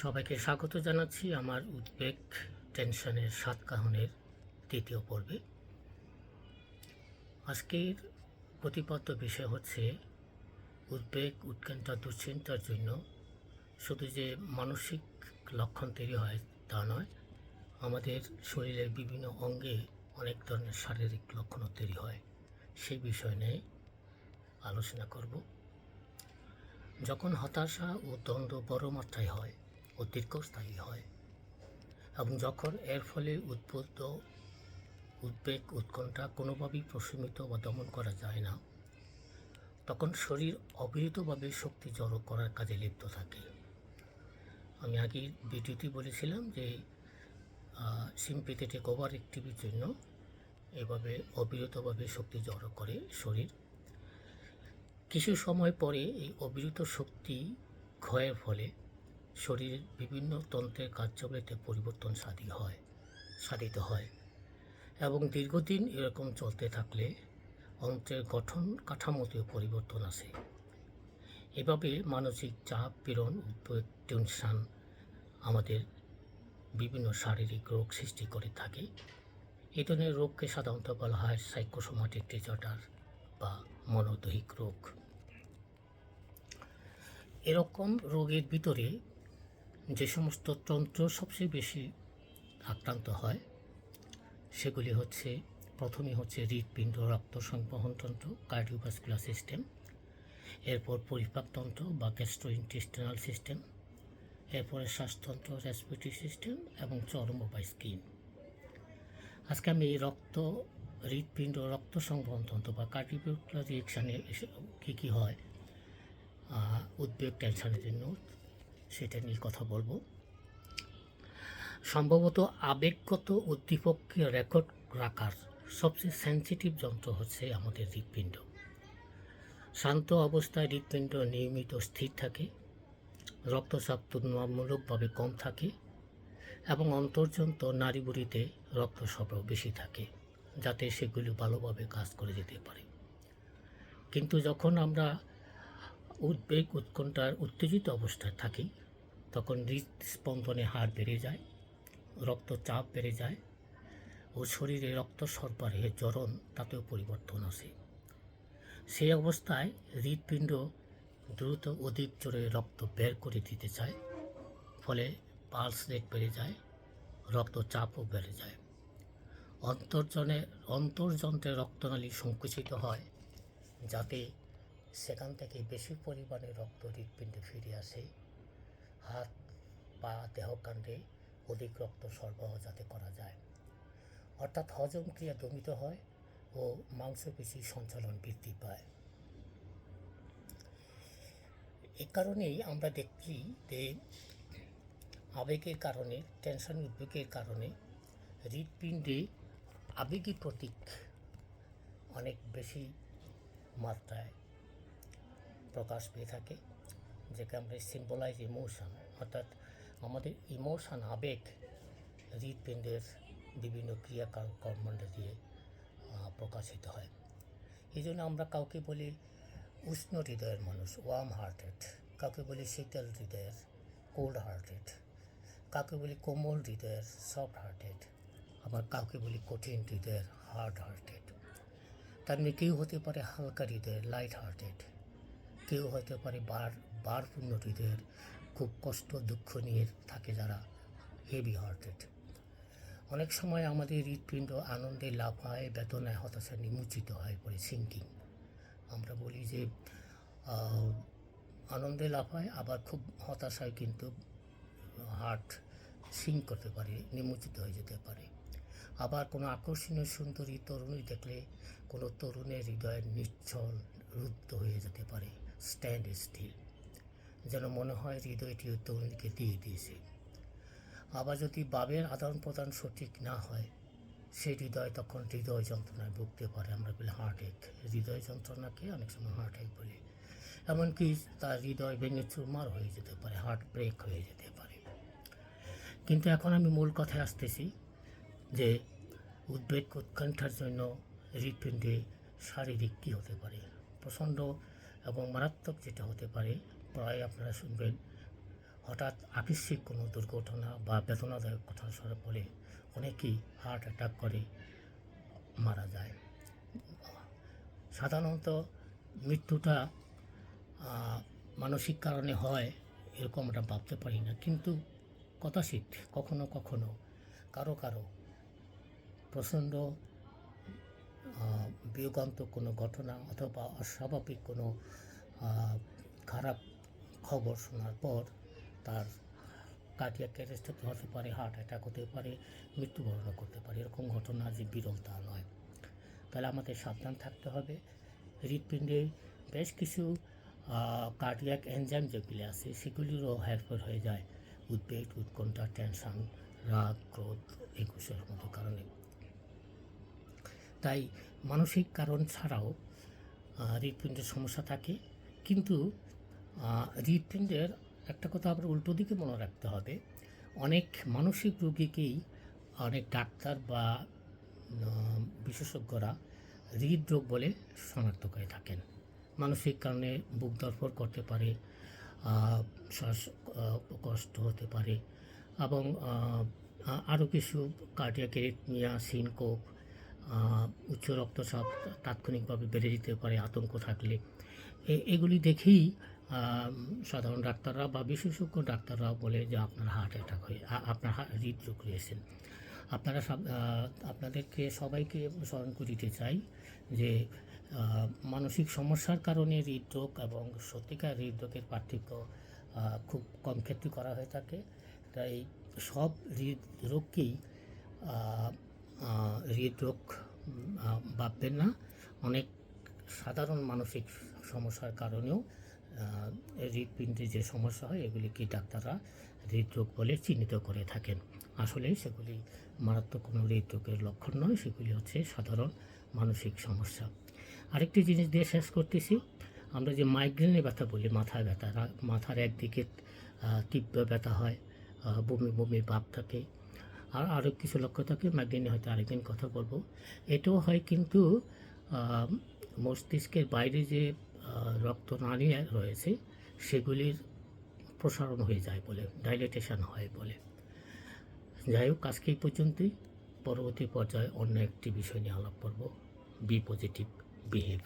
সবাইকে স্বাগত জানাচ্ছি আমার উদ্বেগ টেনশনের সাতকাহনের তৃতীয় পর্বে। আজকের প্রতিপাদ্য বিষয় হচ্ছে উদ্বেগ, উৎকণ্ঠা, দুশ্চিন্তার জন্য শুধু যে মানসিক লক্ষণ তৈরি হয় তা নয়, আমাদের শরীরের বিভিন্ন অঙ্গে অনেক ধরনের শারীরিক লক্ষণও তৈরি হয়। সেই বিষয় নিয়ে আলোচনা করব। যখন হতাশা ও দ্বন্দ্ব বড় মাত্রায় হয় ও দীর্ঘস্থায়ী হয় এবং যখন এর ফলে উদ্বুদ্ধ উদ্বেগ, উৎকণ্ঠা কোনোভাবেই প্রশমিত বা দমন করা যায় না, তখন শরীর অবিরতভাবে শক্তি জড়ো করার কাজে লিপ্ত থাকে। আমি আগের ভিডিওতে বলেছিলাম যে সিম্প্যাথেটিক ওভার অ্যাক্টিভিটির জন্য এভাবে অবিরতভাবে শক্তি জড়ো করে শরীর। কিছু সময় পরে এই অবিরত শক্তি ক্ষয়ের ফলে শরীরের বিভিন্ন তন্ত্রের কার্যাবলীতে পরিবর্তন সাধিত হয় এবং দীর্ঘদিন এরকম চলতে থাকলে অন্ত্রের গঠন কাঠামোতেও পরিবর্তন আসে। এভাবে মানসিক চাপ, পীড়ন, উদ্বেগ, টেনশন আমাদের বিভিন্ন শারীরিক রোগ সৃষ্টি করে থাকে। এই ধরনের রোগকে সাধারণত বলা হয় সাইকোসোমাটিক ডিসঅর্ডার বা মনোদৈহিক রোগ। এরকম রোগের ভিতরে যে সমস্ত তন্ত্র সবচেয়ে বেশি আক্রান্ত হয় সেগুলি হচ্ছে, প্রথমে হচ্ছে হৃৎপিণ্ড, রক্ত সংবহন তন্ত্র, কার্ডিওভাস্কুলার সিস্টেম, এরপর পরিপাকতন্ত্র বা গ্যাস্ট্রোইন্টেস্টিনাল সিস্টেম, এরপরে শ্বাসতন্ত্র, রেসপিরেটরি সিস্টেম এবং চর্ম বা স্কিন। আজকে আমি হৃৎপিণ্ড, রক্ত সংবহন তন্ত্র বা কার্ডিওভাস্কুলার রিঅ্যাকশানে কী হয় উদ্বেগ, টেনশনের জন্য সেটা নিয়ে কথা বলবো। সম্ভবত আবেগগত উদ্দীপককে রেকর্ড রাখার সবচেয়ে সেন্সিটিভ যন্ত্র হচ্ছে আমাদের হৃৎপিণ্ড। শান্ত অবস্থায় হৃৎপিণ্ড নিয়মিত স্থির থাকে, রক্তচাপ তুলনামূলকভাবে কম থাকে এবং অন্তর্জন্ত নাড়িভুঁড়িতে রক্ত সরবরাহ বেশি থাকে, যাতে সেগুলি ভালোভাবে কাজ করে যেতে পারে। কিন্তু যখন আমরা উদ্বেগ, উৎকণ্ঠার উত্তেজিত অবস্থায় থাকি, তখন হৃদস্পন্দনে হার বেড়ে যায়, রক্তচাপ বেড়ে যায় ও শরীরে রক্ত সরবরাহের জ্বরণ তাতেও পরিবর্তন আসে। সেই অবস্থায় হৃৎপিণ্ড দ্রুত অধিক জোরে রক্ত বের করে দিতে চায়, ফলে পালস রেট বেড়ে যায়, রক্তচাপও বেড়ে যায়। অন্তর্যন্ত্রে রক্তনালী সংকুচিত হয়, যাতে সেখান থেকে বেশি পরিমাণে রক্ত হৃৎপিণ্ডে ফিরে আসে, হাত পা দেহকাণ্ডে অধিক রক্ত সরবরাহ যাতে করা যায়, অর্থাৎ হজম ক্রিয়া দমিত হয় ও মাংসপেশি সঞ্চালন বৃদ্ধি পায়। এ কারণেই আমরা দেখছি যে আবেগের কারণে, টেনশন, উদ্বেগের কারণে হৃৎপিণ্ডে আবেগী প্রতীক অনেক বেশি মাত্রায় প্রকাশ পেয়ে থাকে, যেটা আমরা সিম্বলাইজ ইমোশন, অর্থাৎ আমাদের ইমোশন, আবেগ হৃৎপিণ্ডের বিভিন্ন ক্রিয়াকর্ম দিয়ে প্রকাশিত হয়। এই জন্য আমরা কাউকে বলি উষ্ণ হৃদয়ের মানুষ, ওয়ার্ম হার্টেড, কাউকে বলি শীতল হৃদয়ের, কোল্ড হার্টেড, কাউকে বলি কোমল হৃদয়ের, সফট হার্টেড, আবার কাউকে বলি কঠিন হৃদয়ের, হার্ড হার্টেড। তার মানে কেউ হতে পারে হালকা হৃদয়ের, লাইট হার্টেড, কেউ হতে পারে বারপূর্ণ হৃদয়ের, খুব কষ্ট দুঃখ নিয়ে থাকে যারা, হেভি হার্টেড। অনেক সময় আমাদের হৃৎপিণ্ড আনন্দে লাফায়, বেদনায়, হতাশা নিমজ্জিত হয়ে পড়ে, সিঙ্কিং। আমরা বলি যে আনন্দে লাফায়, আবার খুব হতাশায় কিন্তু হার্ট সিঙ্ক করতে পারে, নিমজ্জিত হয়ে যেতে পারে। আবার কোনো আকর্ষণীয় সুন্দরী তরুণী দেখলে কোনো তরুণের হৃদয় নিশ্চল, রুদ্ধ হয়ে যেতে পারে, স্ট্যান্ড স্টিল, যেন মনে হয় হৃদয়টি ওই তরুণীকে দিয়ে দিয়েছে। আবার যদি ভাবের আদান প্রদান সঠিক না হয়, সেই হৃদয় তখন হৃদয় যন্ত্রণায় ভুগতে পারে, আমরা বলি হার্টএক। হৃদয় যন্ত্রণাকে অনেক সময় হার্টএক বলি। এমনকি তার হৃদয় ভেঙে চুরমার হয়ে যেতে পারে, হার্ট ব্রেক হয়ে যেতে পারে। কিন্তু এখন আমি মূল কথায় আসতেছি যে উদ্বেগ, উৎকণ্ঠার জন্য হৃৎপিণ্ডে শারীরিক কী হতে পারে। প্রচণ্ড এবং মারাত্মক যেটা হতে পারে, প্রায় আপনারা শুনবেন হঠাৎ আকস্মিক কোনো দুর্ঘটনা বা বেদনাদায়ক ঘটনার ফলে অনেকেই হার্ট অ্যাটাক করে মারা যায়। সাধারণত মৃত্যুটা মানসিক কারণে হয় এরকম আমরা ভাবতে পারি না, কিন্তু কদাচিৎ কখনো কখনো কারো কারো প্রচণ্ড বিয়োগান্তক কোনো ঘটনা অথবা অস্বাভাবিক কোনো খারাপ খবর শোনার পর তার কার্ডিয়াক অ্যারেস্ট হতে পারে, হার্ট অ্যাটাক হতে পারে, মৃত্যুবরণ করতে পারে। এরকম ঘটনা যে বিরল তা নয়। তাহলে আমাদের সাবধান থাকতে হবে। হৃৎপিণ্ডে বেশ কিছু কার্ডিয়াক এনজাইম যেগুলি আছে সেগুলিরও হেরফের হয়ে যায় উদ্বেগ, উৎকণ্ঠা, টেনশন, রাগ, ক্রোধ এগুলোর মতো কারণে। তাই মানসিক কারণ ছাড়াও হৃৎপিণ্ডের সমস্যা থাকে, কিন্তু হৃৎপিণ্ডের একটা কথা আমরা উল্টো দিকে মনে রাখতে হবে। অনেক মানসিক রোগীকেই অনেক ডাক্তার বা বিশেষজ্ঞরা হৃদরোগ বলে শনাক্ত করে থাকেন। মানসিক কারণে বুক ধড়ফড় করতে পারে, শ্বাসকষ্ট হতে পারে এবং আরও কিছু কার্ডিয়াক অ্যারিথমিয়া, সিনকোপ, উচ্চ রক্তচাপ তাৎক্ষণিকভাবে বেড়ে যেতে পারে আতঙ্ক থাকলে। এগুলি দেখেই সাধারণ ডাক্তাররা বা বিশেষজ্ঞ ডাক্তাররা বলে যে আপনার হার্ট অ্যাটাক হয়ে আপনার হৃদরোগ রয়েছেন। আপনাদেরকে সবাইকে স্মরণ করিতে চাই যে মানসিক সমস্যার কারণে হৃদরোগ এবং সত্যিকার হৃদরোগের পার্থক্য খুব কম ক্ষেত্রে করা হয়ে থাকে। তাই সব হৃদরোগকেই হৃদরোগ ভাববেন না। অনেক সাধারণ মানসিক সমস্যার কারণেও হৃৎপিণ্ডে যে সমস্যা হয় এগুলিকে ডাক্তাররা হৃদরোগ বলে চিহ্নিত করে থাকেন। আসলে সেগুলি মারাত্মক কোনো হৃদরোগের লক্ষণ নয়, সেগুলি হচ্ছে সাধারণ মানসিক সমস্যা। আরেকটি জিনিস দিয়ে শেষ করতেছি, আমরা যে মাইগ্রেনের ব্যথা বলি, মাথার ব্যথা, মাথার একদিকে তীব্র ব্যথা হয়, বমি বমি ভাব থাকে, আর আরও কিছু লক্ষ্য থাকে। মাইগ্রেনে হয়তো আরেকদিন কথা বলবো। এটাও হয় কিন্তু মস্তিষ্কের বাইরে যে রক্তনালী রয়েছে সেগুলির প্রসারণ হয়ে যায় বলে, ডাইলেটেশন হয় বলে। যাই হোক, আজকে এই পর্যন্তই। পরবর্তী পর্যায়ে অন্য একটি বিষয় নিয়ে আলাপ করব। Be positive, behave.